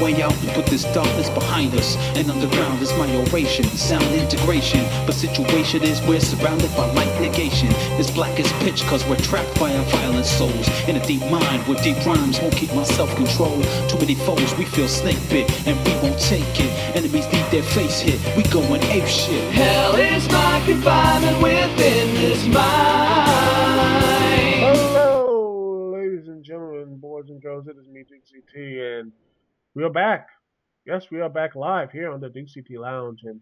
way out and put this darkness behind us. And underground is my oration, sound integration. But situation is we're surrounded by light negation. It's black as pitch cause we're trapped by our violent souls. In a deep mind where deep rhymes won't keep my self-control. Too many foes, we feel snake bit and we won't take it. Enemies need their face hit, we going ape shit. Hell is my confinement within this mind. Hello, ladies and gentlemen, boys and girls, it is me, Dixie T, and we are back. Yes, we are back live here on the Dixie T Lounge, and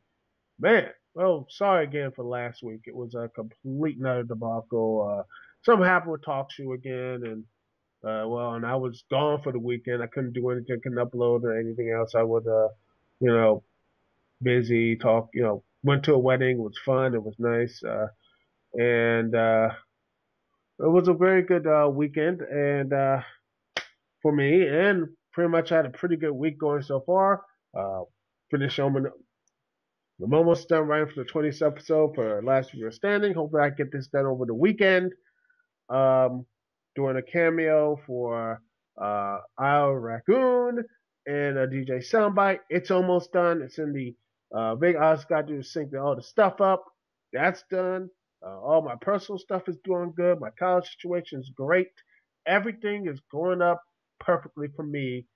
man, well, sorry again for last week. It was a complete and utter debacle. Something happened with TalkShoe again, and and I was gone for the weekend. I couldn't do anything, couldn't upload or anything else. I was, busy, went to a wedding. It was fun. It was nice. And it was a very good weekend and for me, and pretty much had a pretty good week going so far. Finished I'm almost done writing for the 20th episode for Last Year Standing. Hopefully I get this done over the weekend. Doing a cameo for Isle Raccoon and a DJ Soundbite. It's almost done. It's in the big. I just got to do sync all the stuff up. That's done. All my personal stuff is doing good. My college situation is great. Everything is going up perfectly for me,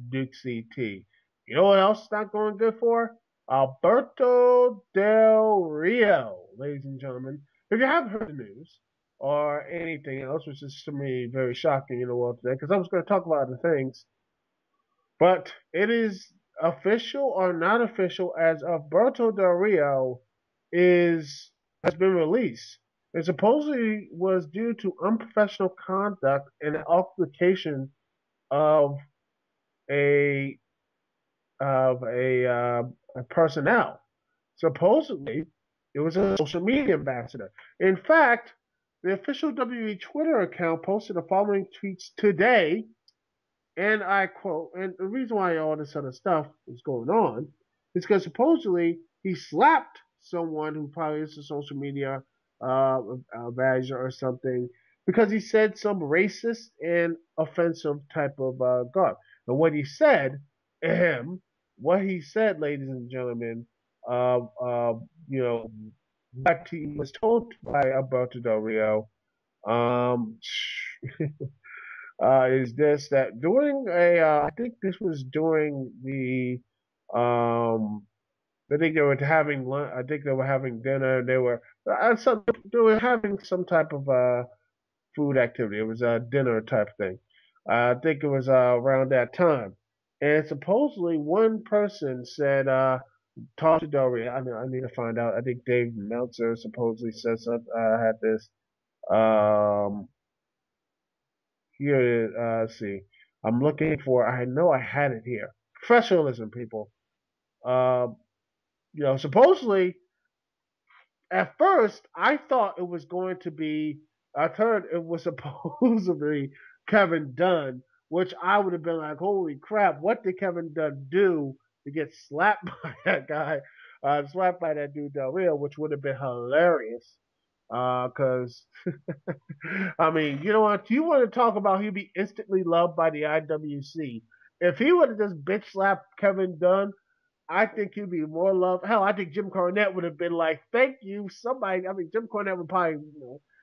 Dixie T. You know what else is not going good for? Albero Del Rio, ladies and gentlemen. If you haven't heard the news or anything else, which is to me very shocking in the world today, because I was going to talk about other things, but it is official or not official as Albero Del Rio has been released. It supposedly was due to unprofessional conduct and an altercation of a personnel. Supposedly, it was a social media ambassador. In fact, the official WE Twitter account posted the following tweets today, and I quote, and the reason why all this other stuff is going on is because supposedly he slapped someone who probably is a social media advisor or something because he said some racist and offensive type of garb. And what he said, ladies and gentlemen, what he was told by Albero Del Rio, is this, that during I think this was during the, I think they were having lunch, I think they were having dinner, they were having some type of food activity. It was a dinner type thing. I think it was around that time. And supposedly one person said, talk to Del Rio. I need to find out. I think Dave Meltzer supposedly said something, had this. Here it is. Let's see. I'm looking for, I know I had it here. Professionalism, people. Supposedly, at first, I thought it was going to be, I heard it was supposedly Kevin Dunn, which I would have been like, holy crap, what did Kevin Dunn do to get slapped by that guy, slapped by that dude Del Rio, which would have been hilarious. Because, I mean, you know what? You want to talk about he'd be instantly loved by the IWC. If he would have just bitch slapped Kevin Dunn, I think he'd be more loved. Hell, I think Jim Cornette would have been like, thank you, somebody. I mean, Jim Cornette would probably,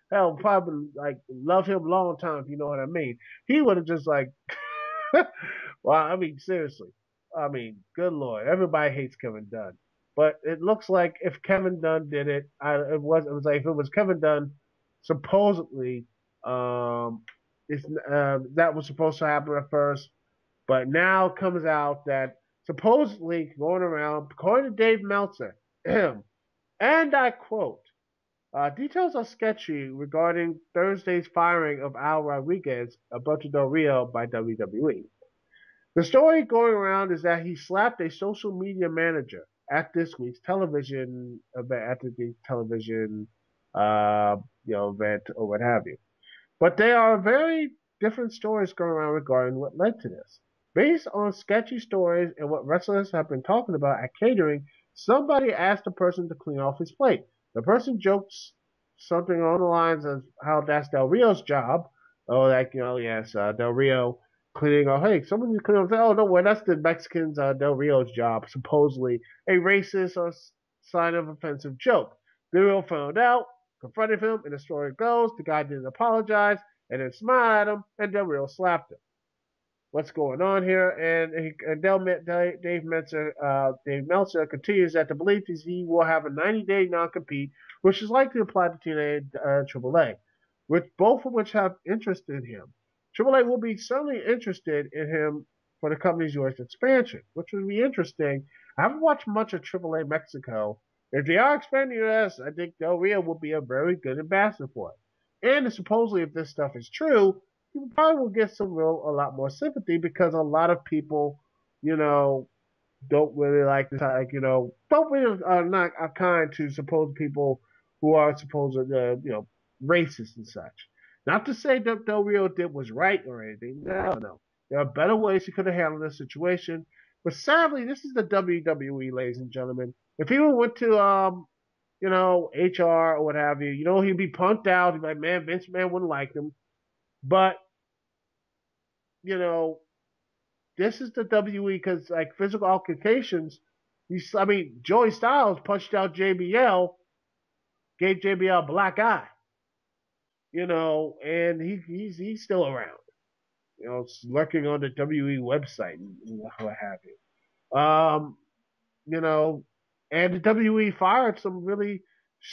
probably like love him a long time, if you know what I mean. He would have just like, well, I mean, seriously. I mean, good Lord. Everybody hates Kevin Dunn. But it looks like if Kevin Dunn did it, it was like if it was Kevin Dunn, supposedly, that was supposed to happen at first. But now it comes out that supposedly going around, according to Dave Meltzer, and I quote, details are sketchy regarding Thursday's firing of Al Rodriguez, Albero Del Rio, by WWE. The story going around is that he slapped a social media manager at this week's television event, event or what have you. But there are very different stories going around regarding what led to this. Based on sketchy stories and what wrestlers have been talking about at catering, somebody asked the person to clean off his plate. The person jokes something along the lines of how that's Del Rio's job. Oh, like, yes, Del Rio cleaning up. Hey, someone needs to clean up. Oh no, well that's the Mexicans Del Rio's job. Supposedly a racist or sign of offensive joke. Del Rio found out, confronted him, and the story goes the guy didn't apologize and then smiled at him, and Del Rio slapped him. What's going on here? And Dave Meltzer continues that the belief is he will have a 90-day non-compete, which is likely to apply to TNA AAA, which both of which have interest in him. AAA will be certainly interested in him for the company's U.S. expansion, which would be interesting. I haven't watched much of AAA Mexico. If they are expanding U.S., I think Del Rio will be a very good ambassador for it. And supposedly, if this stuff is true, you probably will get a lot more sympathy because a lot of people, don't really like this, don't really are kind to supposed people who are supposed, racist and such. Not to say that Del Rio did was right or anything. No. There are better ways he could have handled this situation. But sadly, this is the WWE, ladies and gentlemen. If he went to, HR or what have you, he'd be punked out. He'd be like, man, Vince McMahon wouldn't like him. But this is the WWE because like physical altercations. Joey Styles punched out JBL, gave JBL a black eye. And he's still around. Lurking on the WWE website and what have you. And the WWE fired some really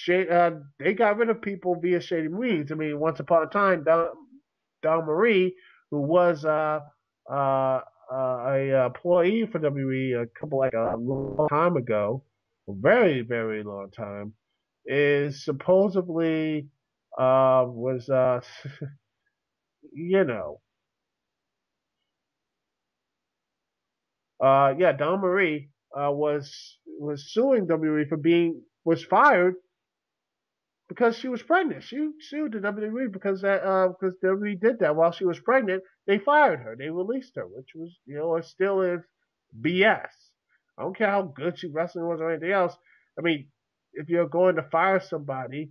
they got rid of people via shady means. Once upon a time, Don Marie, who was a employee for WWE a long time ago, a very, very long time, is supposedly was Don Marie was suing WWE was fired because she was pregnant. She sued the WWE because WWE did that while she was pregnant. They fired her. They released her, which was it still is BS. I don't care how good she wrestling was or anything else. If you're going to fire somebody,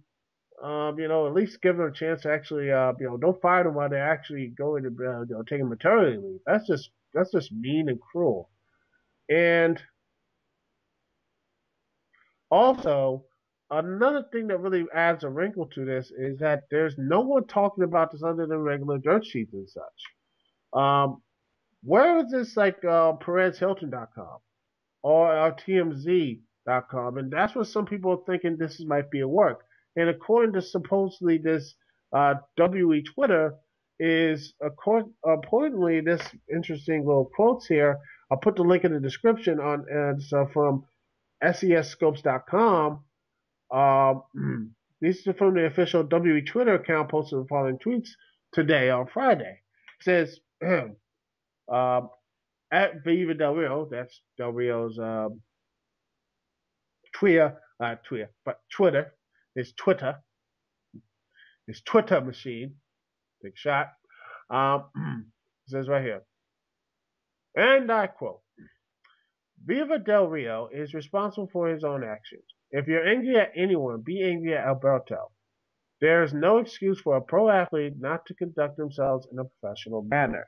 at least give them a chance to actually, don't fire them while they're actually going to taking maternity leave. That's just mean and cruel. And also, another thing that really adds a wrinkle to this is that there's no one talking about this other than regular dirt sheets and such. Where is this PerezHilton.com or TMZ.com? And that's what some people are thinking this might be a work. And according to supposedly this WE Twitter is, importantly, this interesting little quotes here. I'll put the link in the description from SESscopes.com. These are from the official WE Twitter account posted the following tweets today on Friday. It says, at Viva Del Rio, that's Del Rio's Twitter, his Twitter machine, big shot. It says right here, and I quote, Viva Del Rio is responsible for his own actions. If you're angry at anyone, be angry at Alberto. There is no excuse for a pro athlete not to conduct themselves in a professional manner.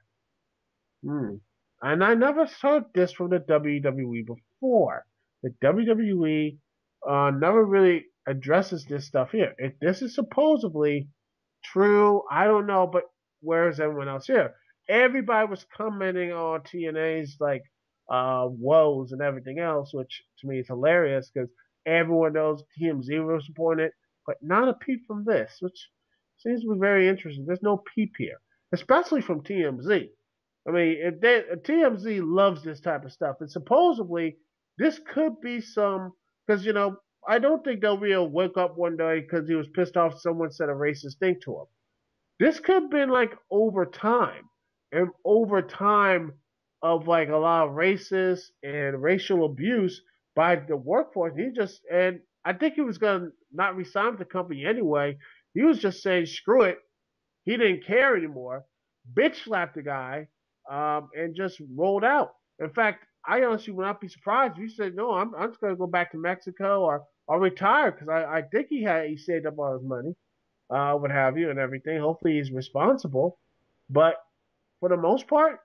And I never heard this from the WWE before. The WWE never really addresses this stuff here. If this is supposedly true, I don't know, but where is everyone else here? Everybody was commenting on TNA's woes and everything else, which to me is hilarious because everyone knows TMZ was supporting it, but not a peep from this, which seems to be very interesting. There's no peep here, especially from TMZ. TMZ loves this type of stuff, and supposedly this could be because I don't think Del Rio woke up one day because he was pissed off someone said a racist thing to him. This could have been over time of a lot of racist and racial abuse by the workforce. And I think he was going to not resign with the company anyway. He was just saying, screw it. He didn't care anymore. Bitch slapped the guy and just rolled out. In fact, I honestly would not be surprised if he said, no, I'm just going to go back to Mexico or retire because I think he saved up all his money, what have you, and everything. Hopefully he's responsible. But for the most part,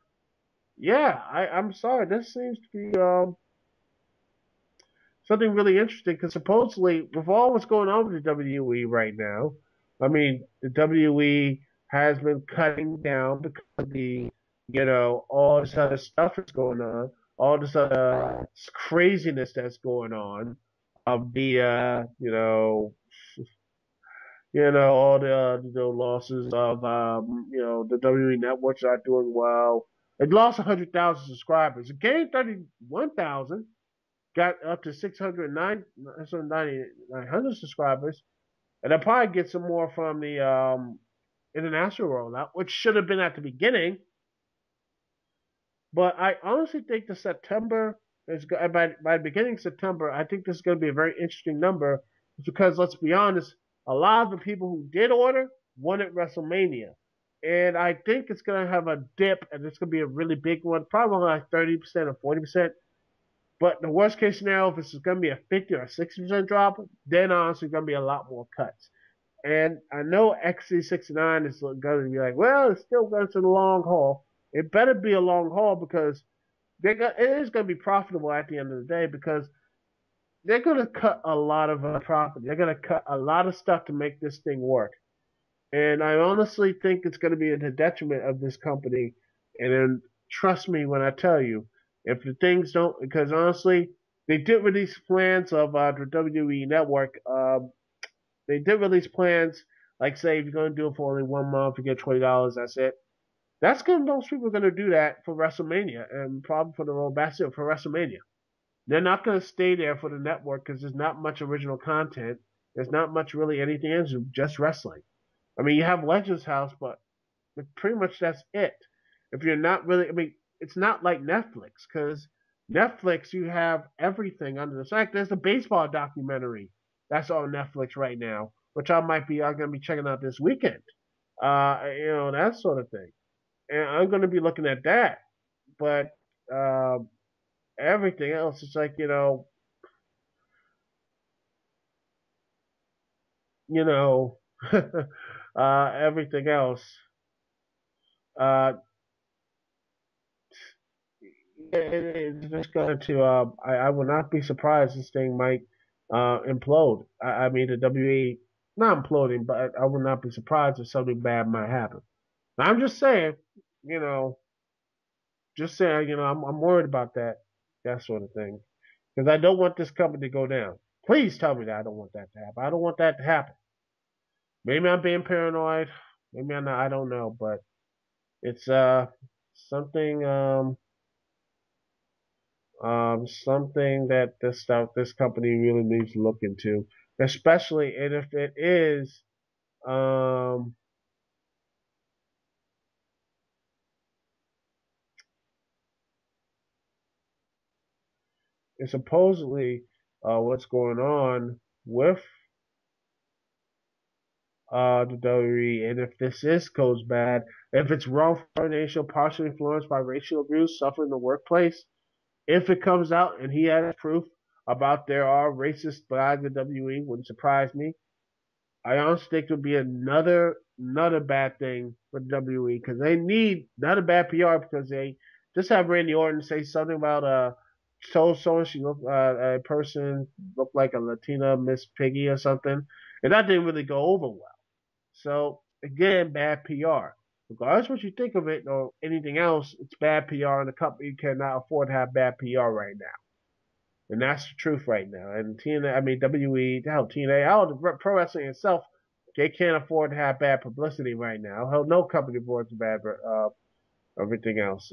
yeah, I'm sorry. This seems to be something really interesting because supposedly, with all what's going on with the WWE right now, I mean, the WWE has been cutting down because of all this other stuff that's going on, all this other craziness that's going on, of the, all the losses of the WWE networks not doing well. It lost 100,000 subscribers. It gained 31,000, got up to 900 subscribers, and I'll probably get some more from the international rollout, which should have been at the beginning. But I honestly think the September is by the beginning of September. I think this is going to be a very interesting number, because let's be honest, a lot of the people who did order wanted WrestleMania, and I think it's going to have a dip, and it's going to be a really big one, probably like 30% or 40%. But the worst case scenario, if it's going to be a 50 or 60% drop, then honestly going to be a lot more cuts. And I know XC69 is going to be like, well, it's still going to the long haul. It better be a long haul, because it is going to be profitable at the end of the day, because they're going to cut a lot of profit. They're going to cut a lot of stuff to make this thing work. And I honestly think it's going to be at the detriment of this company. And then trust me when I tell you, if the things don't, because honestly, they did release plans of the WWE Network. They did release plans, like, say, if you're going to do it for only 1 month, you get $20. That's it. That's good. Most people are going to do that for WrestleMania, and probably for the Royal Basket for WrestleMania. They're not going to stay there for the network, because there's not much original content. There's not much really anything else, just wrestling. I mean, you have Legends House, but pretty much that's it. If you're not really, I mean, it's not like Netflix, because Netflix, you have everything under the sun. There's a baseball documentary that's on Netflix right now, which I'm going to be checking out this weekend. That sort of thing. And I'm going to be looking at that. But everything else, it's like, you know, everything else. Uh, it's just going to. I would not be surprised this thing might implode. I mean, the WWE not imploding, but I would not be surprised if something bad might happen. I'm just saying, you know, I'm worried about that sort of thing, because I don't want this company to go down. Please tell me that I don't want that to happen. I don't want that to happen. Maybe I'm being paranoid. Maybe I'm not. I don't know, but it's something something that this company really needs to look into, especially, and if it is um it's supposedly what's going on with the WWE, and if goes bad, if it's wrongful termination, partially influenced by racial abuse suffered in the workplace, if it comes out and he has proof about there are racists by the WWE, wouldn't surprise me. I honestly think it would be another bad thing for the WWE, because they need not a bad PR, because they just have Randy Orton say something about so she looked a person looked like a Latina Miss Piggy or something, and that didn't really go over well. So again, bad PR. Regardless what you think of it or anything else, it's bad PR, and the company cannot afford to have bad PR right now. And that's the truth right now. And TNA, I mean WWE, hell TNA, hell the pro wrestling itself, they can't afford to have bad publicity right now. Hell, no company affords bad everything else.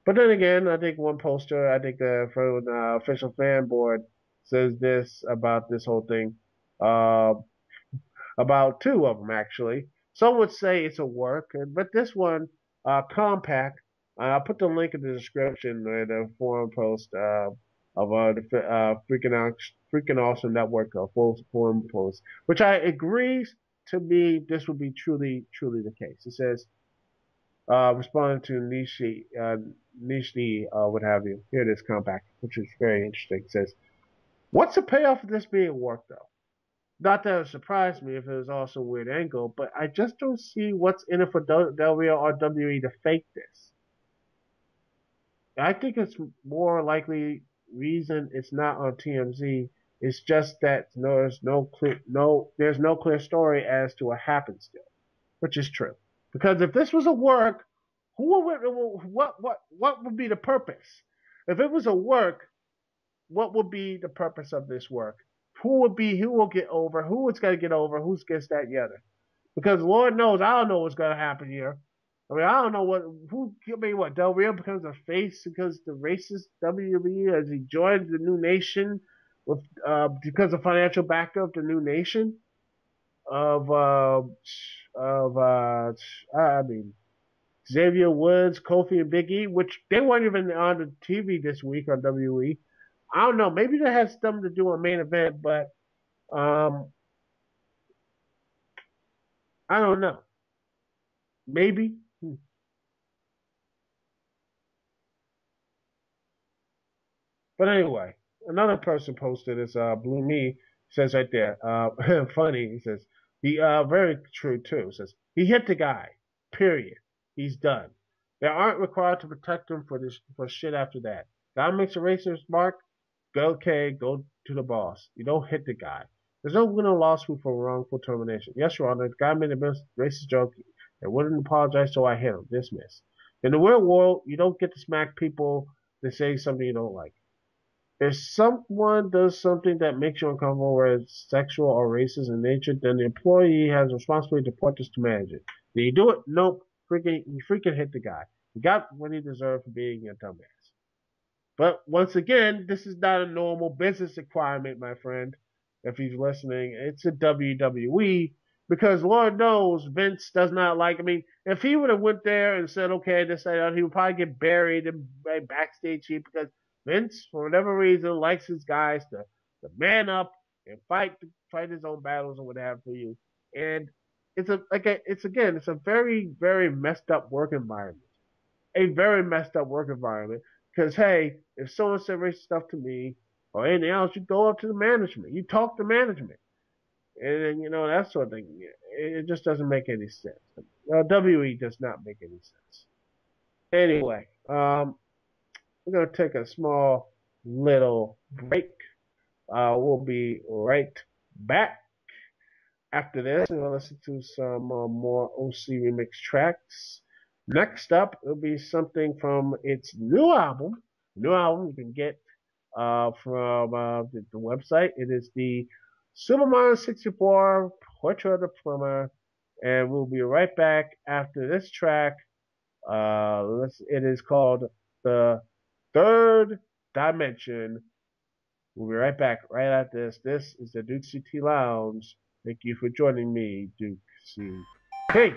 But then again, I think one poster, I think from the official fan board says this about this whole thing. Uh, about two of them actually. Some would say it's a work, but this one, Compact. I'll put the link in the description, the forum post of the freaking awesome network full forum post, which I agrees to me. This would be truly the case. It says responding to Nishi, what have you. Here it is, Compact, which is very interesting. It says, "What's the payoff of this being work though? Not that it surprised me if it was also a weird angle, but I just don't see what's in it for Del Rio or WWE to fake this. I think it's more likely reason it's not on TMZ. It's just that there's no clear story as to what happened still, which is true. Because if this was a work, what would be the purpose? If it was a work, what would be the purpose of this work? Who will get over? Who is going to get over? Who gets that the other? Because Lord knows I don't know what's going to happen here. I mean, I don't know what Del Rio becomes a face because the racist WWE as he joins the new nation with because of financial backup, the new nation of I mean Xavier Woods, Kofi, and Big E, which they weren't even on the TV this week on WWE. I don't know. Maybe that has something to do with main event, but um, I don't know. Maybe. But anyway, another person posted this. Blue Me says right there. Funny. He says he very true too. Says he hit the guy. Period. He's done. They aren't required to protect him for shit after that. Guy makes a racist mark. Go to the boss. You don't hit the guy. There's no win or lawsuit for wrongful termination. Yes, Your Honor, the guy made a racist joke and wouldn't apologize, so I hit him. Dismiss. In the real world, you don't get to smack people that say something you don't like. If someone does something that makes you uncomfortable, whether it's sexual or racist in nature, then the employee has a responsibility to report this to management. Did you do it? Nope. You freaking hit the guy. He got what he deserved for being a dumbass. But once again, this is not a normal business requirement, my friend. If he's listening, it's a WWE because Lord knows Vince does not like. I mean, if he would have went there and said, "Okay, this that," he would probably get buried in backstage heat because Vince, for whatever reason, likes his guys to man up and fight his own battles or what have you. And it's a very messed up work environment, a very messed up work environment. Because hey, if someone said racist stuff to me or anything else, you go up to the management, you talk to management, and then that sort of thing. It just doesn't make any sense. WE does not make any sense. Anyway, we're gonna take a small little break. We'll be right back. After this, we're gonna listen to some more OC remix tracks. Next up, it'll be something from its new album. New album you can get from the website. It is the Superman 64 Portrait of the Plumber, and we'll be right back after this track. It is called The Third Dimension. We'll be right back right after this. This is the Dixie Lounge. Thank you for joining me, Dixie. Hey!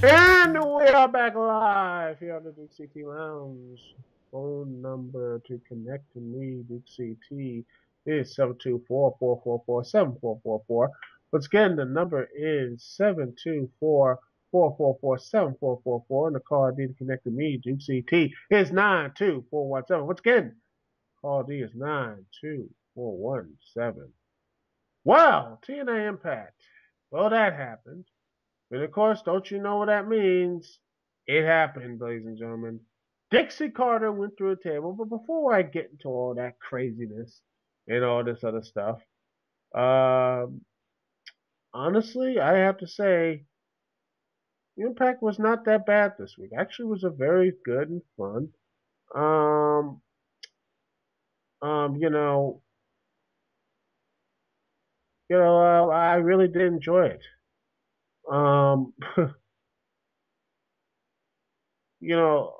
And we are back live here on the Dixie Lounge. Phone number to connect to me, Dixie T, is 724-444-7444. Once again, the number is 724-444-7444. And the call ID to connect to me, Dixie T, is 92417. Once again, call ID is 92417. Wow, TNA Impact. Well, that happened. And of course, don't you know what that means? It happened, ladies and gentlemen. Dixie Carter went through a table, but before I get into all that craziness and all this other stuff, um, honestly, I have to say, Impact was not that bad this week. Actually, it was a very good and fun. Um, you know, I really did enjoy it. Um, you know,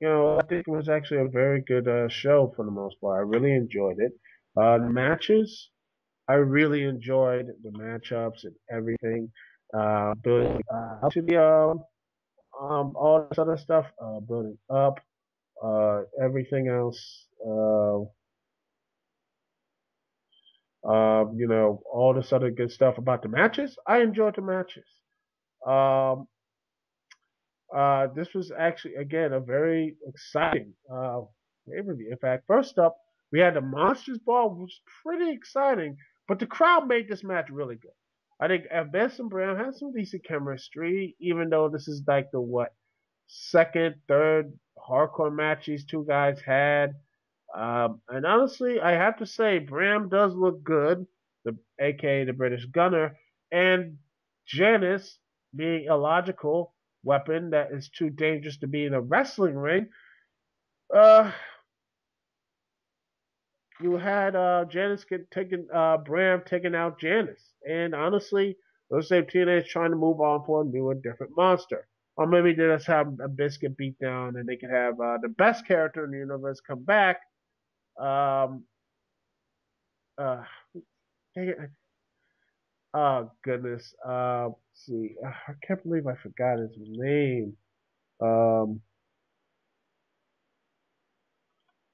I think it was actually a very good show for the most part. I really enjoyed it. The matches, I really enjoyed the matchups and everything. Building up to the all this other stuff, building up, everything else, all this other good stuff about the matches. I enjoyed the matches. Um, this was actually again a very exciting pay-per-view. In fact, first up we had the Monsters Ball, which was pretty exciting, but the crowd made this match really good. I think Abyss and Brown had some decent chemistry, even though this is like the second, third hardcore match these two guys had. And honestly, I have to say, Bram does look good, aka the British Gunner, and Janice being a logical weapon that is too dangerous to be in a wrestling ring. Uh, you had Janice Bram taking out Janice, and honestly, let's say TNA is trying to move on for a new and different monster. Or maybe they just have a biscuit beat down and they can have the best character in the universe come back. Um, uh, Oh goodness. Let's see. I can't believe I forgot his name. Um,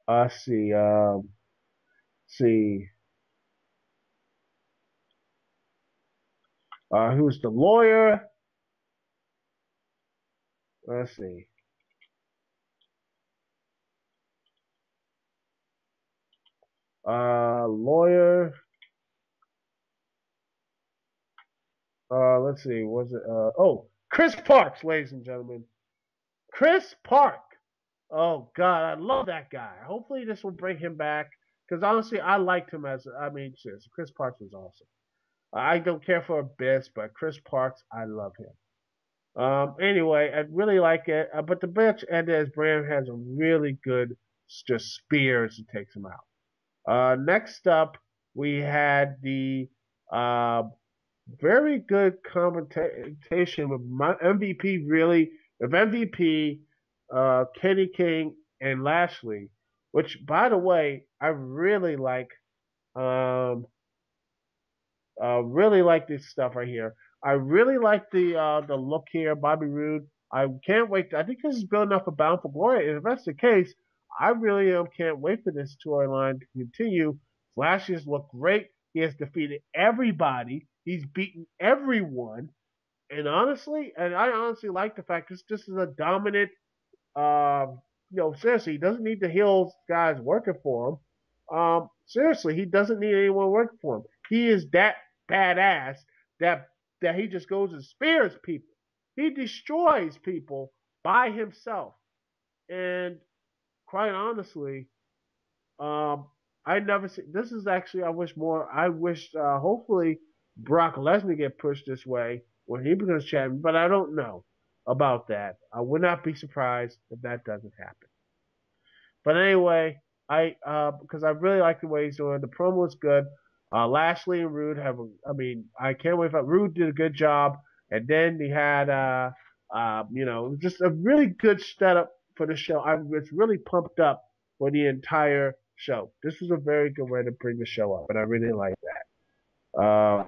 let's see. See. Who's the lawyer? Let's see. Lawyer. Let's see. Was it? Chris Parks, ladies and gentlemen. Chris Park. Oh God, I love that guy. Hopefully, this will bring him back. Because honestly, I liked him as. I mean, seriously, Chris Parks was awesome. I don't care for Abyss, but Chris Parks, I love him. Anyway, I really like it. But the bitch ended as Bram has a really good just spears and takes him out. Next up, we had the uh, very good competition with my MVP, really, with MVP, Kenny King, and Lashley, which, by the way, I really like. Um, really like this stuff right here. I really like the look here, Bobby Roode. I can't wait. I think this is building up for Bound for Glory. And if that's the case, I really can't wait for this storyline to continue. Flash has looked great. He has defeated everybody. He's beaten everyone. And I honestly like the fact this is a dominant seriously, he doesn't need the heels guys working for him. Seriously, he doesn't need anyone working for him. He is that badass that he just goes and spears people. He destroys people by himself. And quite honestly, um, I never see. This is actually I wish more. I wish hopefully Brock Lesnar get pushed this way when he becomes champion, but I don't know about that. I would not be surprised if that doesn't happen. But anyway, because I really like the way he's doing. The promo was good. Lashley and Rude have. I can't wait for Rude did a good job, and then he had just a really good setup for the show. I was really pumped up for the entire show. This was a very good way to bring the show up, and I really like that.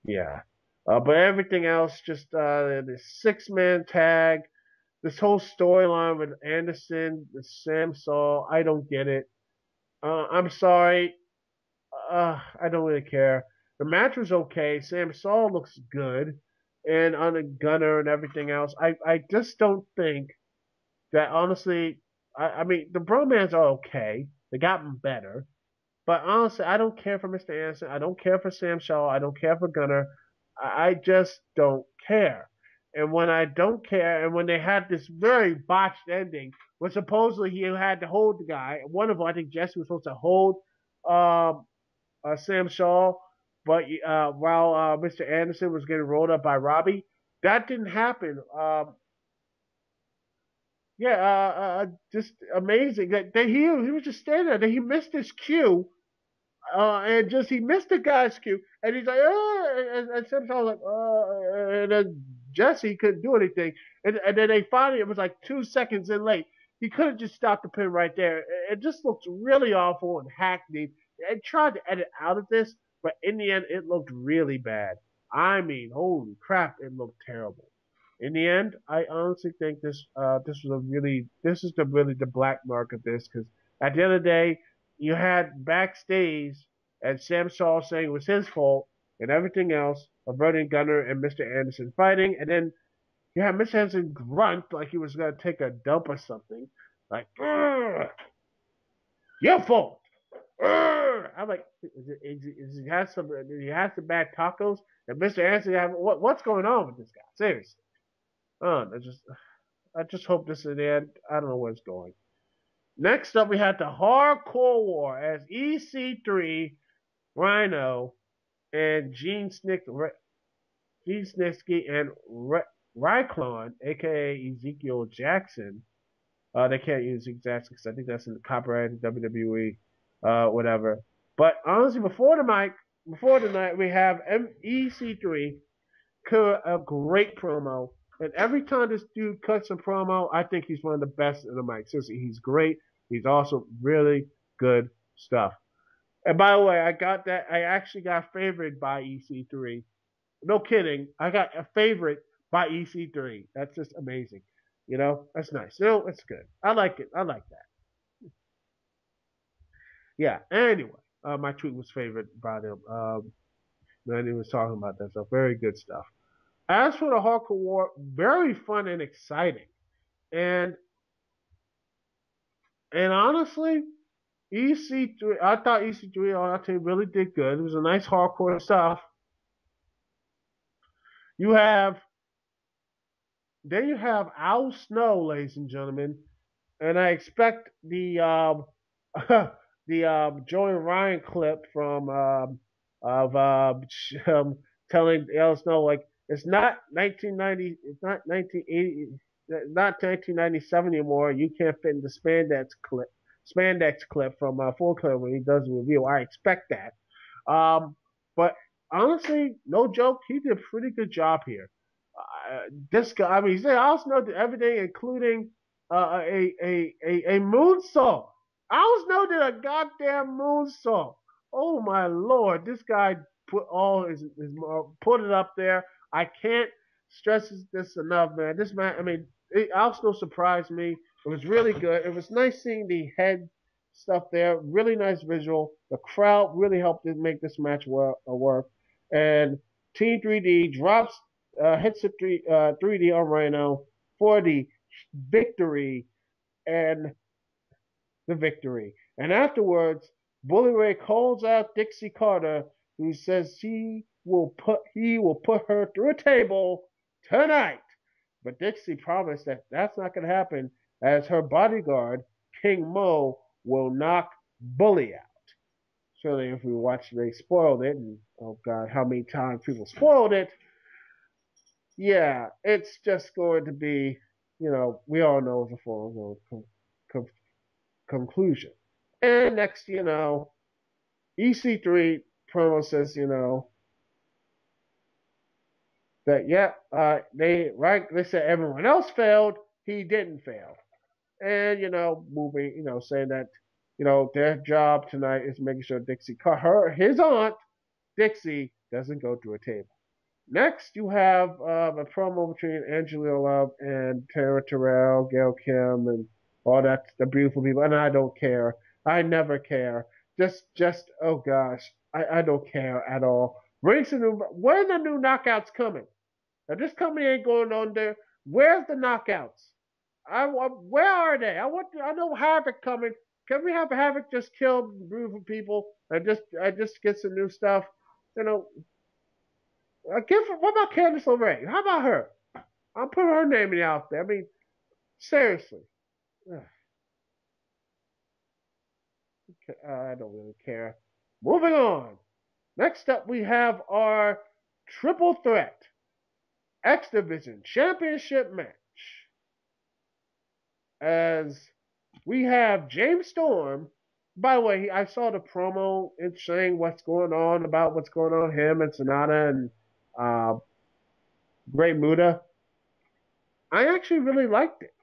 Yeah. But everything else, just the 6-man tag, this whole storyline with Anderson, with Sam Saul, I don't get it. I'm sorry. I don't really care. The match was okay. Sam Saul looks good, and on the Gunner and everything else. I just don't think that honestly. I mean, the bromans are okay. They gotten better. But honestly, I don't care for Mr. Anderson. I don't care for Sam Shaw. I don't care for Gunner. I just don't care. And when I don't care, and when they had this very botched ending, where supposedly he had to hold the guy, one of them, I think Jesse was supposed to hold um, Sam Shaw, but while Mr. Anderson was getting rolled up by Robbie, that didn't happen. Just amazing. That he was just standing there. That he missed his cue. And just he missed the guy's cue, and he's like, and Samson was like, and then Jesse couldn't do anything, and then they finally it was like 2 seconds in late. He could have just stopped the pin right there. It just looked really awful and hackneyed. I tried to edit out of this, but in the end, it looked really bad. I mean, holy crap, it looked terrible. In the end, I honestly think this is the black mark of this because at the end of the day, you had backstage and Sam Shaw saying it was his fault and everything else, averting Gunner and Mr. Anderson fighting, and then you had Mr. Anderson grunt like he was gonna take a dump or something, like your fault. I'm like, he has some bad tacos, and Mr. Anderson, what's going on with this guy? Seriously, I just hope this is the end. I don't know where it's going. Next up, we had the Hardcore War as EC3, Rhino, and Gene Snitsky and Ryklon, aka Ezekiel Jackson. They can't use Jackson because I think that's in the copyright WWE, whatever. But honestly, before the night, we have EC3, a great promo. And every time this dude cuts a promo, I think he's one of the best in the mic. Seriously, he's great. He's also really good stuff. And by the way, I actually got favored by EC3. No kidding. I got a favorite by EC3. That's just amazing. That's nice. It's good. I like it. I like that. Yeah. Anyway, my tweet was favored by them. And he was talking about that stuff. Very good stuff. As for the Hardcore War, very fun and exciting. And honestly, EC3, I thought EC3 on our team really did good. It was a nice hardcore stuff. You have Al Snow, ladies and gentlemen, and I expect the Joey Ryan clip from telling Al Snow like it's not 1990, it's not 1980, not 1997 anymore. You can't fit in the spandex clip from Full Clip when he does a review. I expect that. But honestly, no joke, he did a pretty good job here. This guy, I mean, he said Al Snow did everything, including a moonsault. Al Snow did a goddamn moonsault. Oh my lord, this guy put it up there. I can't stress this enough, man. This man, I mean, Al Snow surprised me. It was really good. It was nice seeing the head stuff there. Really nice visual. The crowd really helped make this match work. And Team 3D hits the 3D on Rhino for the victory and the victory. And afterwards, Bully Ray calls out Dixie Carter, who says he will put her through a table tonight. But Dixie promised that that's not going to happen, as her bodyguard King Mo will knock Bully out. Surely, if we watched, they spoiled it, and oh god, how many times people spoiled it. Yeah, it's just going to be, we all know the foregone conclusion. And next, EC3 promo says, that they said everyone else failed, he didn't fail. And, saying that, their job tonight is making sure his aunt, Dixie, doesn't go through a table. Next, you have a promo between Angela Love and Tara Terrell, Gail Kim, and all that, the beautiful people. And I don't care. I never care. Just oh gosh, I don't care at all. When are the new knockouts coming? Now this company ain't going on there. Where's the knockouts? Where are they? I know Havoc coming. Can we have Havoc just kill beautiful people and just get some new stuff? What about Candice LeRae? How about her? I'm putting her name out there. I mean, seriously. I don't really care. Moving on. Next up, we have our triple threat X Division Championship match. As we have James Storm By the way, I saw the promo and saying what's going on about what's going on with him and Sonata and uh, Great Muda. I actually really liked it.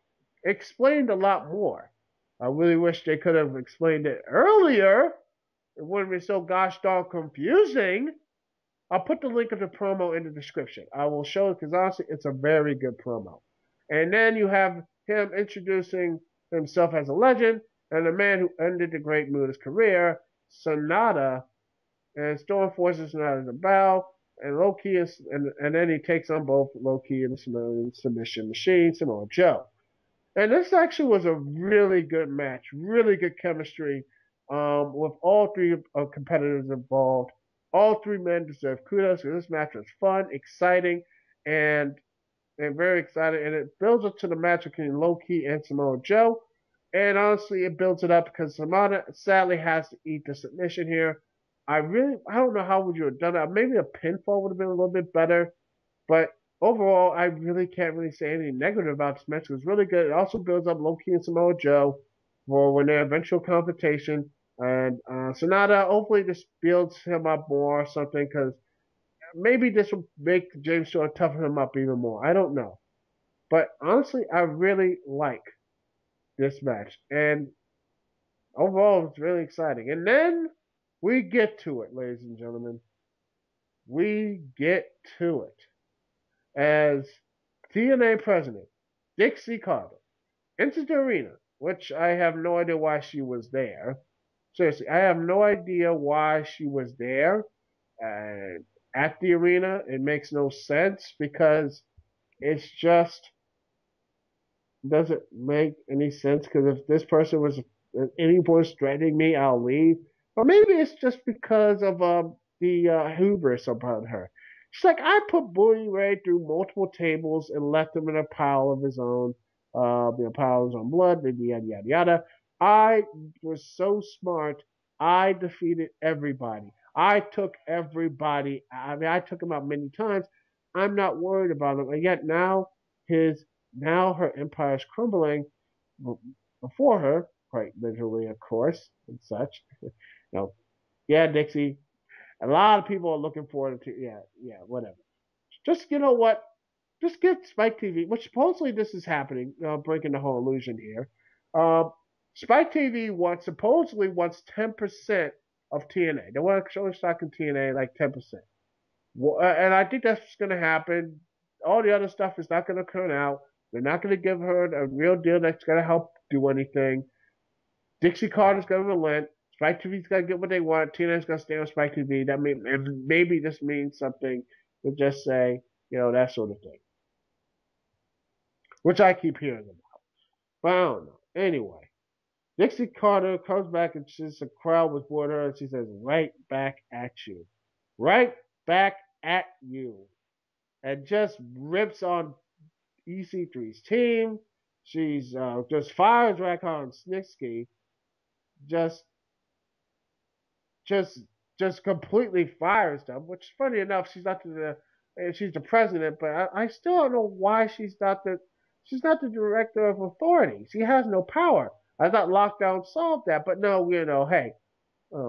It explained a lot more. I really wish they could have explained it earlier. It wouldn't be so gosh darn confusing. I'll put the link of the promo in the description. I will show it because honestly, it's a very good promo. And then you have him introducing himself as a legend and the man who ended the Great Muda's career, Sonata, and Storm forces Sonata to bow, and Low Key is, and then he takes on both Low Key and the Submission Machine, Samoa Joe. And this actually was a really good match, really good chemistry with all three competitors involved. All three men deserve kudos because this match was fun, exciting, and very exciting. And it builds up to the match between Low Key and Samoa Joe. And honestly, it builds it up because Samoa sadly has to eat the submission here. I don't know how would you have done that. Maybe a pinfall would have been a little bit better. But overall, I really can't really say anything negative about this match. It was really good. It also builds up Low Key and Samoa Joe for when their eventual confrontation. And Sonata, hopefully this builds him up more or something because maybe this will make James Storm toughen him up even more. I don't know. But honestly, I really like this match. And overall, it's really exciting. And then we get to it, ladies and gentlemen. We get to it. As TNA president, Dixie Carter, enters the arena, which I have no idea why she was there. Seriously, I have no idea why she was there at the arena. It makes no sense because it's just doesn't make any sense. Because if this person was any voice threatening me, I'll leave. Or maybe it's just because of the hubris about her. She's like, I put Bully Ray through multiple tables and left him in a pile of his own, pile of his own blood, yada yada yada. I was so smart. I defeated everybody. I took everybody. I mean, I took him out many times. I'm not worried about him. And yet now her empire is crumbling before her, quite literally, of course, and such. Yeah, Dixie. A lot of people are looking forward to. Yeah, whatever. Just you know what? Just get Spike TV, which supposedly this is happening. Breaking the whole illusion here. Uh, Spike TV supposedly wants 10% of TNA. They want to show stock in TNA like 10%. And I think that's going to happen. All the other stuff is not going to turn out. They're not going to give her a real deal that's going to help do anything. Dixie Carter's going to relent. Spike TV's got to get what they want. TNA's going to stay on Spike TV. That maybe this means something to just say, that sort of thing. Which I keep hearing about. But I don't know. Anyway, Dixie Carter comes back and says the crowd was bored her, and she says, right back at you. Right back at you. And just rips on EC3's team. She's just fires Rakon Snitsky. Just completely fires them. Which is funny enough, she's the president, but I still don't know why she's not the director of authority. She has no power. I thought lockdown solved that, but no, hey, I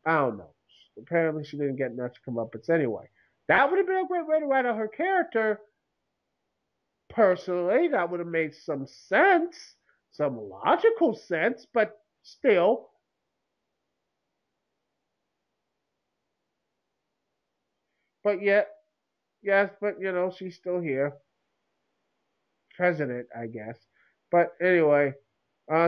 don't know. Apparently, she didn't get much comeuppance anyway. That would have been a great way to write out her character. Personally, that would have made some sense, some logical sense, but still. But yet, yes, but she's still here. President, I guess. But anyway,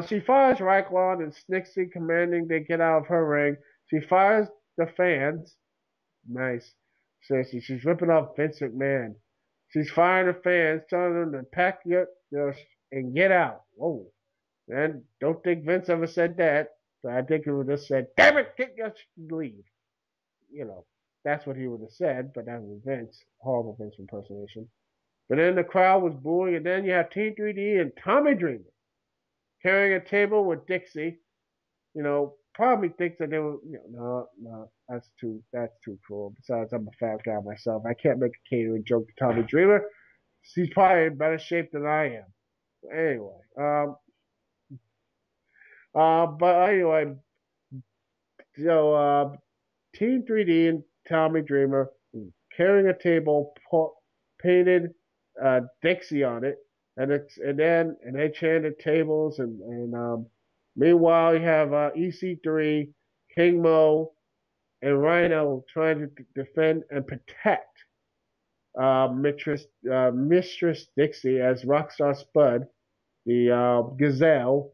she fires Racklon and Snitsky commanding they get out of her ring. She fires the fans. Nice. Seriously, she's ripping off Vince McMahon. She's firing the fans, telling them to pack and get out. Whoa. And don't think Vince ever said that. But I think he would have said, damn it, get your leave. That's what he would have said, but that was Vince. Horrible Vince impersonation. But then the crowd was booing, and then you have T3D and Tommy Dreamer carrying a table with Dixie. Probably thinks that they were, no, that's too cruel. Besides, I'm a fat guy myself. I can't make a catering joke to Tommy Dreamer. He's probably in better shape than I am. Anyway, but anyway, So Team 3D and Tommy Dreamer carrying a table painted Dixie on it, and they chanted tables and meanwhile you have EC3, King Mo, and Rhino trying to defend and protect Mistress Dixie as Rockstar Spud, the Gazelle,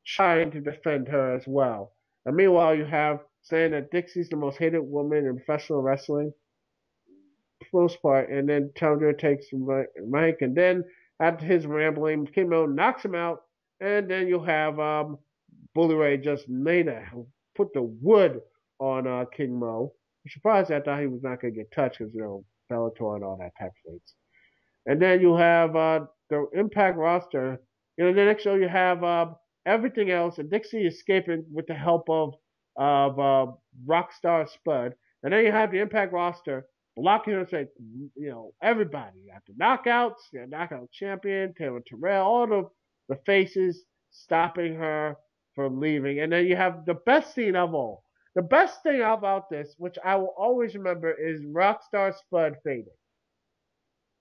trying to defend her as well. And meanwhile, you have saying that Dixie's the most hated woman in professional wrestling, for the most part, and then Challenger takes Mike, and then after his rambling, King Mo knocks him out, and then you have Bully Ray just put the wood on King Mo. I'm surprised I thought he was not going to get touched because, Bellator and all that type of things. And then you have the Impact roster. The next show you have everything else, and Dixie escaping with the help of Rockstar Spud. And then you have the Impact roster blocking her, say, everybody. You have the Knockouts, the Knockout Champion, Taylor Terrell, all the faces stopping her from leaving. And then you have the best scene of all. The best thing about this, which I will always remember, is Rockstar Spud fading.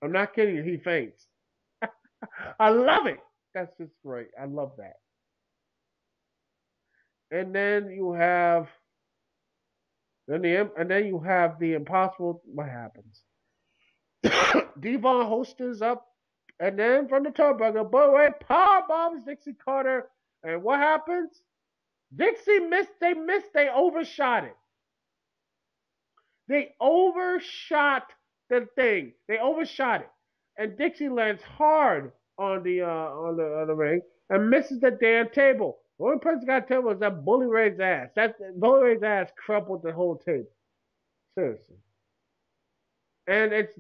I'm not kidding you, he faints. I love it. That's just great. I love that. And then you have the impossible. What happens? Devon Hosters up, and then from the turnbuckle, boy, power bombs Dixie Carter. And what happens? Dixie missed. They overshot it. They overshot the thing. They overshot it, and Dixie lands hard on the ring and misses the damn table. The only person got table was that Bully Ray's ass. That Bully Ray's ass crumpled the whole table. Seriously. And it's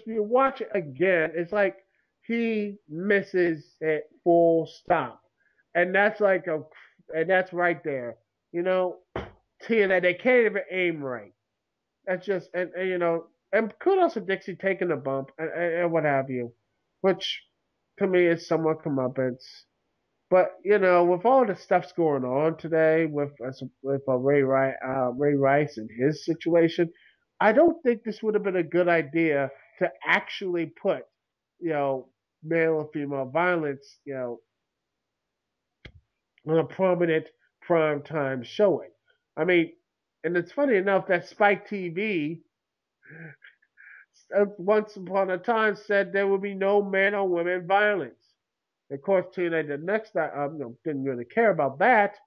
you watch it again, it's like he misses it full stop. And that's right there. TNA, they can't even aim right. That's just and kudos to Dixie taking the bump and what have you, which to me is somewhat comeuppance. But with all the stuff's going on today with Ray Rice and his situation, I don't think this would have been a good idea to actually put male and female violence on a prominent prime time showing. I mean, and it's funny enough that Spike TV once upon a time said there would be no man on women violence. Of course, TNA the next didn't really care about that,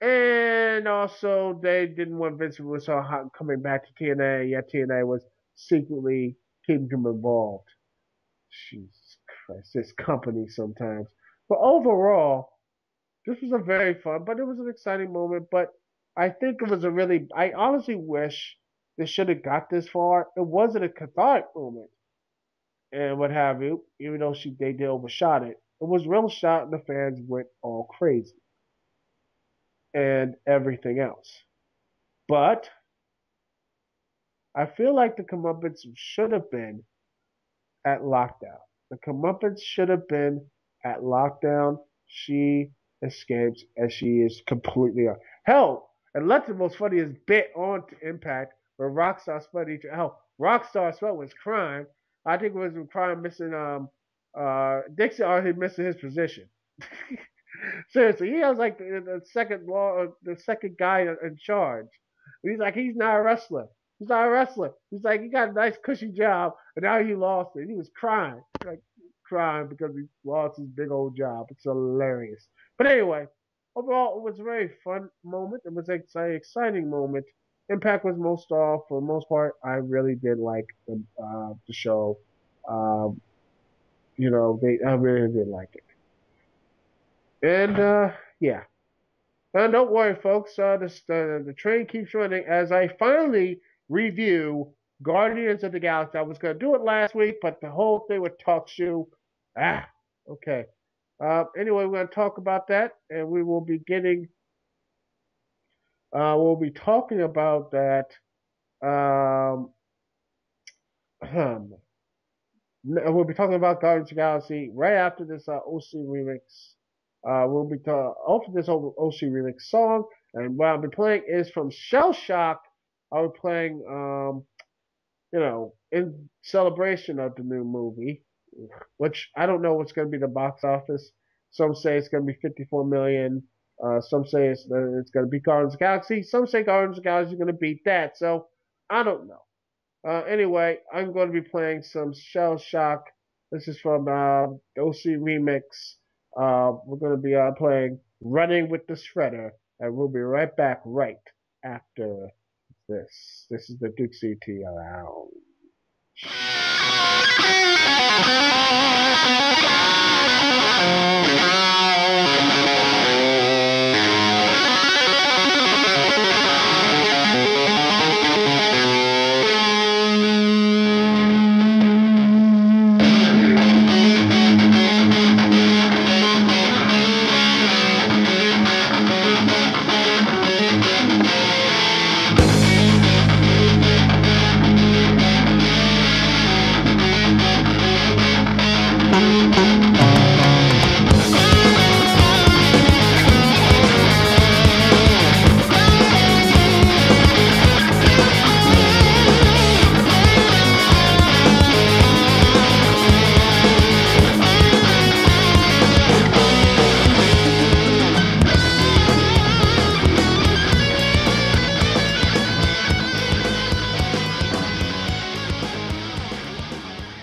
and also they didn't want Vince Russo coming back to TNA. Yet TNA was secretly keeping him involved. Jesus Christ, this company sometimes. But overall, this was a very fun, but it was an exciting moment. But I think it was I honestly wish they should have got this far. It wasn't a cathartic moment and what have you, even though they did overshot it. It was real shot and the fans went all crazy and everything else. But I feel like the comeuppance should have been at Lockdown. The comeuppance should have been at Lockdown. She escapes as she is completely hell. And that's the most funniest bit on Impact where Rockstar Spud Rockstar Spud was crying. I think it was crying missing Dixie already missing his position. Seriously, he was like the second guy in charge. He's like, he's not a wrestler. He's not a wrestler. He's like, he got a nice cushy job, and now he lost it. He was crying, crying because he lost his big old job. It's hilarious. But anyway, overall, it was a very fun moment. It was an exciting moment. Impact was for the most part. I really did like the show. I really did like it. And yeah. And don't worry, folks. The train keeps running as I finally review Guardians of the Galaxy. I was going to do it last week, but the whole thing with TalkShoe. Okay. Anyway, we're going to talk about that, and we will be we'll be talking about that. We'll be talking about Guardians of the Galaxy right after this OC remix. We'll be after this OC remix song, And what I'll be playing is from Shell Shock. I'll be playing, in celebration of the new movie, which I don't know what's going to be the box office. Some say it's going to be 54 million. Some say it's going to be Guardians of the Galaxy. Some say Guardians of the Galaxy is going to beat that. So I don't know. Anyway, I'm going to be playing some Shell Shock. This is from OC Remix. We're going to be playing Running with the Shredder, and we'll be right back right after this. This is the Dixie Lounge.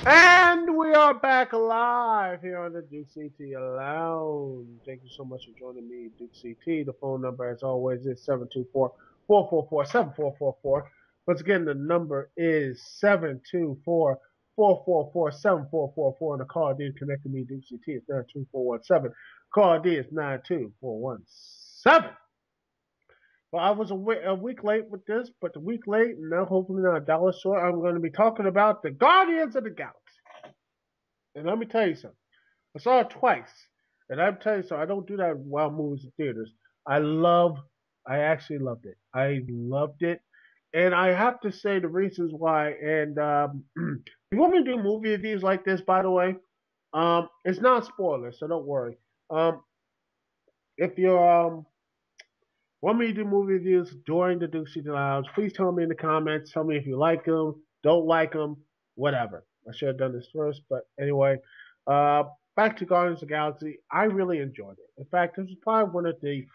And we are back live here on the Dixie Lounge. Thank you so much for joining me, Dixie. The phone number, as always, is 724-444-7444. Once again, the number is 724-444-7444. And the call ID connecting me, Dixie is 92417. Call ID is 92417. Well, I was a week late with this, but a week late, and now hopefully not a dollar short. I'm going to be talking about the Guardians of the Galaxy. And let me tell you something. I saw it twice. And I'm telling you something, I don't do that while movies in theaters. I actually loved it. I loved it. And I have to say the reasons why. And if you want me to do movie reviews like this, by the way, it's not spoilers, so don't worry. If you're want me to do movie reviews during the Dukect Lounge, please tell me in the comments. Tell me if you like them, don't like them, whatever. I should have done this first, but anyway. Back to Guardians of the Galaxy. I really enjoyed it. In fact, this was probably one of the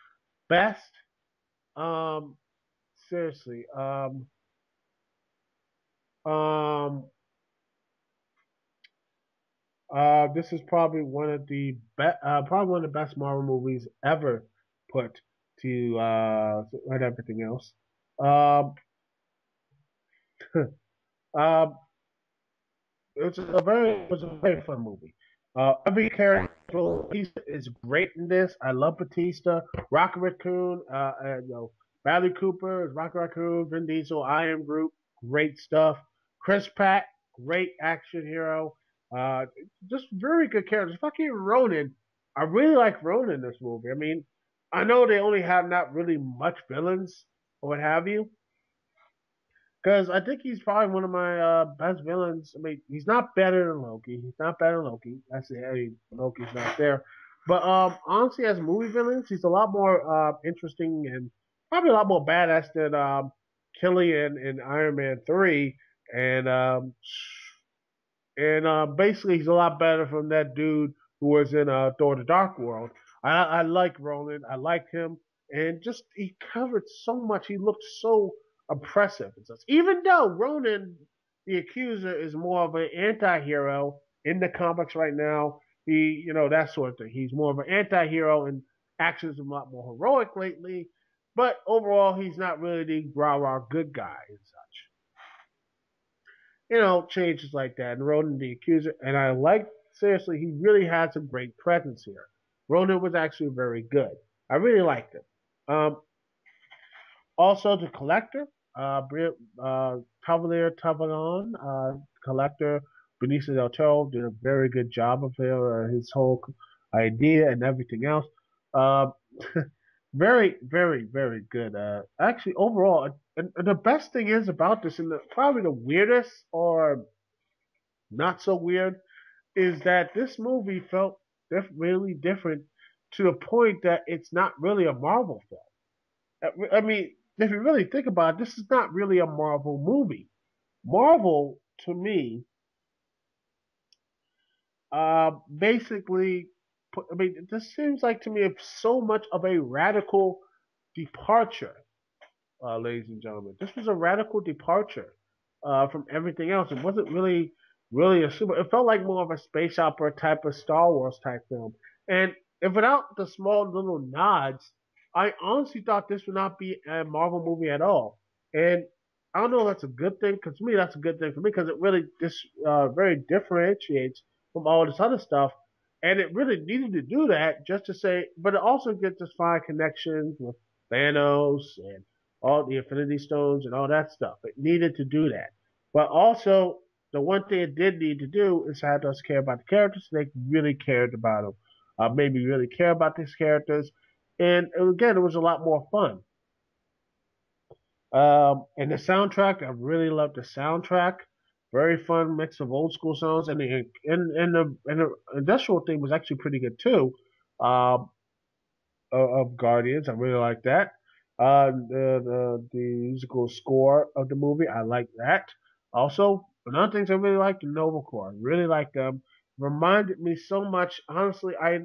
best. Seriously. This is probably one of the best Marvel movies ever put to and everything else. Um, it was a very fun movie. Every character Batista is great in this. I love Batista, Rocket Raccoon, Bradley Cooper, Rocket Raccoon, Vin Diesel, I Am Groot, great stuff. Chris Pratt, great action hero. Just very good characters. Fucking Ronan, I really like Ronan in this movie. I mean, I know they only have not really much villains or what have you, because I think he's probably one of my best villains. I mean, he's not better than Loki. He's not better than Loki. That's the hey, Loki's not there. But honestly, as movie villains, he's a lot more interesting and probably a lot more badass than Killian in Iron Man 3. And basically, he's a lot better from that dude who was in Thor: The Dark World. I like Roland. I like him, and just he covered so much. He looked so oppressive and such. Even though Ronan, the Accuser, is more of an anti-hero in the comics right now, that sort of thing. He's more of an anti-hero and actions a lot more heroic lately. But overall, he's not really the rah-rah good guy and such. Changes like that. And Ronan the Accuser, and I like, seriously, he really had some great presence here. Ronan was actually very good. I really liked him. Also, the Collector, Cavalier Tavalon, Collector, Benicio del Toro did a very good job of his whole idea and everything else. Very, very, very good. Actually, overall, and the best thing is about this, and probably the weirdest or not so weird, is that this movie felt really different to the point that it's not really a Marvel film. I mean, if you really think about it, this is not really a Marvel movie. Marvel, to me, basically, I mean, this seems like to me it's so much of a radical departure, ladies and gentlemen. This was a radical departure from everything else. It wasn't really a super. It felt like more of a space opera type of Star Wars type film. And if without the small little nods, I honestly thought this would not be a Marvel movie at all. And I don't know if that's a good thing, because to me that's a good thing for me, because it really very differentiates from all this other stuff. And it really needed to do that just to say, but it also gets us fine connections with Thanos and all the Infinity Stones and all that stuff. It needed to do that. But also, the one thing it did need to do is have us care about the characters. So they really cared about them. Made me really care about these characters. And again, it was a lot more fun. And the soundtrack, I really loved the soundtrack. Very fun mix of old school songs, and the industrial theme was actually pretty good too. Um, of Guardians. I really like that. The musical score of the movie, I like that. Also, another things I really like the Nova Corps. I really like them. Reminded me so much. Honestly, I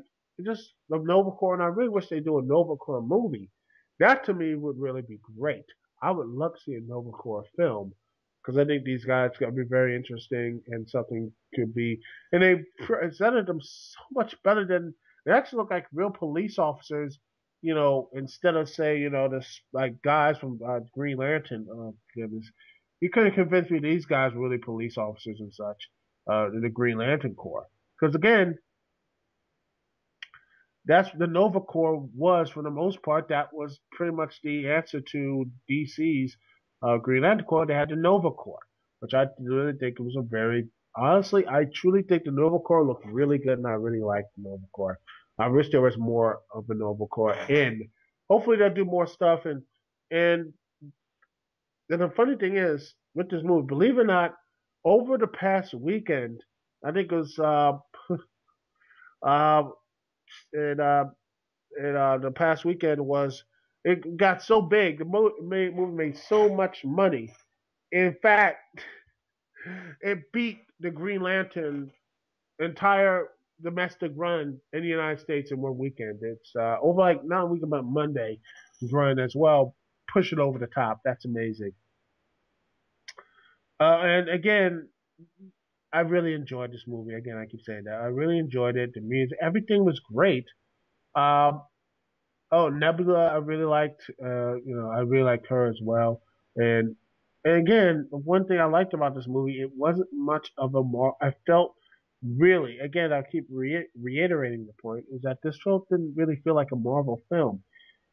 just love Nova Corps, and I really wish they do a Nova Corps movie. That to me would really be great. I would love to see a Nova Corps film because I think these guys are going to be very interesting and something could be. And they presented them so much better than they actually look like real police officers, instead of say, this like guys from Green Lantern. Oh goodness, you couldn't convince me these guys were really police officers and such, in the Green Lantern Corps. Because again, that's the Nova Corps was for the most part. That was pretty much the answer to DC's Green Lantern Corps. They had the Nova Corps, which I really think it was a very honestly, I truly think the Nova Corps looked really good, and I really liked the Nova Corps. I wish there was more of the Nova Corps in. Hopefully, they'll do more stuff. And then the funny thing is with this movie, believe it or not, over the past weekend, I think it was uh, and the past weekend was it got so big. The movie made so much money. In fact, it beat the Green Lantern entire domestic run in the United States in one weekend. It's over like not a week about Monday was running as well, push it over the top. That's amazing. And again, I really enjoyed this movie. Again, I keep saying that I really enjoyed it. The music, everything was great. Um, Oh, Nebula, I really liked. I really liked her as well. And and again, one thing I liked about this movie, it wasn't much of a more. I felt really, again, I keep reiterating the point, is that this film didn't really feel like a Marvel film.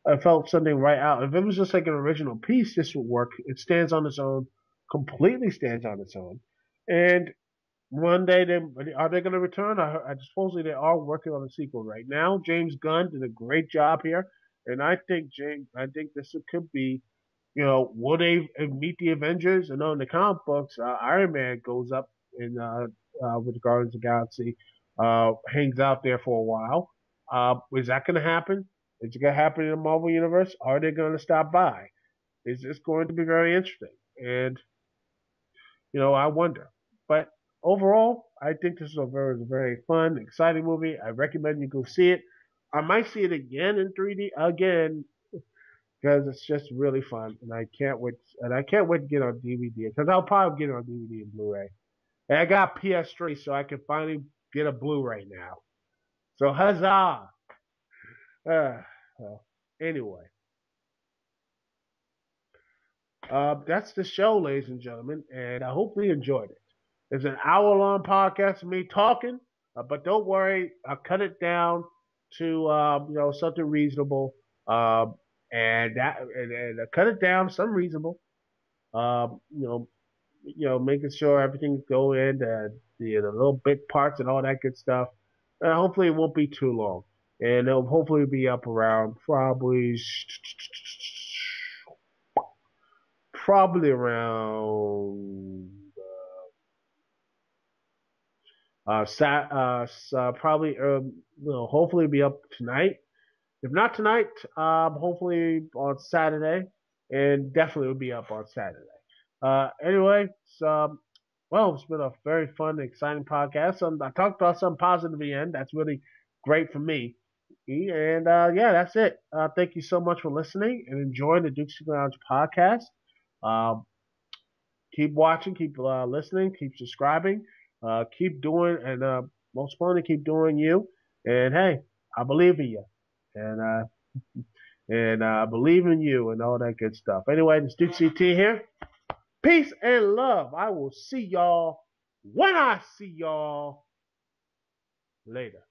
I felt something right out. If it was just like an original piece, this would work. It stands on its own, completely stands on its own. And one day, are they going to return? I supposedly they are working on a sequel right now. James Gunn did a great job here, and I think this could be, will they meet the Avengers? And on the comic books, Iron Man goes up in with the Guardians of the Galaxy, hangs out there for a while. Is that going to happen? Is it going to happen in the Marvel universe? Are they going to stop by? Is this going to be very interesting? And I wonder. But overall, I think this is a very fun, exciting movie. I recommend you go see it. I might see it again in 3D again because it's just really fun, and I can't wait. And I can't wait to get it on DVD because I'll probably get it on DVD and Blu-ray. And I got PS3, so I can finally get a Blu-ray now. So huzzah! Well, anyway, that's the show, ladies and gentlemen, and I hope you enjoyed it. It's an hour-long podcast of me talking, but don't worry, I'll cut it down to something reasonable, and cut it down some reasonable. Um, you know, making sure everything go in the little bit parts and all that good stuff. Hopefully, it won't be too long, and it'll hopefully be up around probably around probably hopefully be up tonight. If not tonight, hopefully on Saturday, and definitely will be up on Saturday. Anyway, so, well, it's been a very fun, exciting podcast. I talked about something positive at the end. That's really great for me. And yeah, that's it. Thank you so much for listening and enjoying the Dixie Lounge podcast. Um, keep watching, keep listening, keep subscribing, keep doing, and most importantly, keep doing you. And hey, I believe in you, and I believe in you, and all that good stuff. Anyway, it's Dixie T here. Peace and love. I will see y'all when I see y'all later.